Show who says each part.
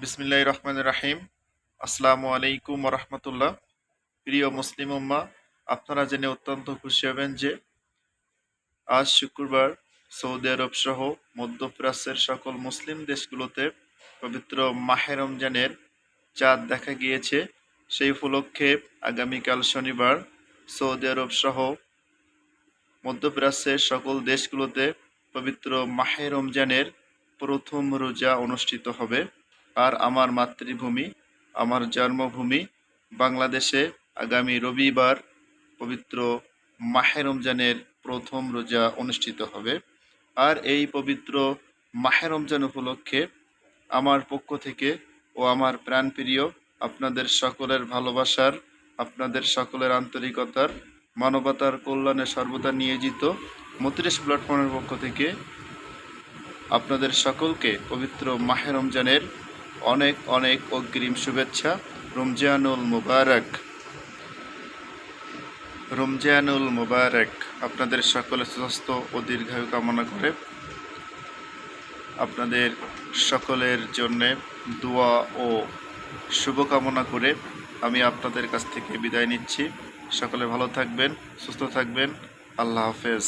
Speaker 1: বিসমিল্লাহির রহমানির রাহিম। আসসালামু আলাইকুম ওয়া রাহমাতুল্লাহ। প্রিয় মুসলিম উম্মাহ, আপনারা জেনে অত্যন্ত খুশি হবেন যে আজ শুক্রবার সৌদি আরব সহ মধ্যপ্রাচ্যের সকল মুসলিম দেশগুলোতে পবিত্র মাহে রমজানের চাঁদ দেখা গিয়েছে। সেই উপলক্ষে আগামীকাল শনিবার সৌদি আরব সহ মধ্যপ্রাচ্যের সকল দেশগুলোতে পবিত্র মাহে রমজানের প্রথম রোজা অনুষ্ঠিত হবে। আর আমার মাতৃভূমি, আমার জন্মভূমি বাংলাদেশে আগামী রবিবার পবিত্র মাহে রমজানের প্রথম রোজা অনুষ্ঠিত হবে। আর এই পবিত্র মাহে রমজান উপলক্ষে আমার পক্ষ থেকে ও আমার প্রাণপ্রিয় আপনাদের সকলের ভালোবাসার, আপনাদের সকলের আন্তরিকতার, মানবতার কল্যাণে সর্বদা নিয়োজিত মতিরেশ প্ল্যাটফর্মের পক্ষ থেকে আপনাদের সকলকে পবিত্র মাহে রমজানের অনেক অনেক অগ্রিম শুভেচ্ছা। রমজানুল মুবারক, রমজানুল মুবারক। আপনাদের সকলের সুস্বাস্থ্য ও দীর্ঘায়ু কামনা করে আপনাদের সকলের জন্যে দোয়া ও শুভকামনা করে আমি আপনাদের কাছ থেকে বিদায় নিচ্ছি। সকলে ভালো থাকবেন, সুস্থ থাকবেন। আল্লাহ হাফেজ।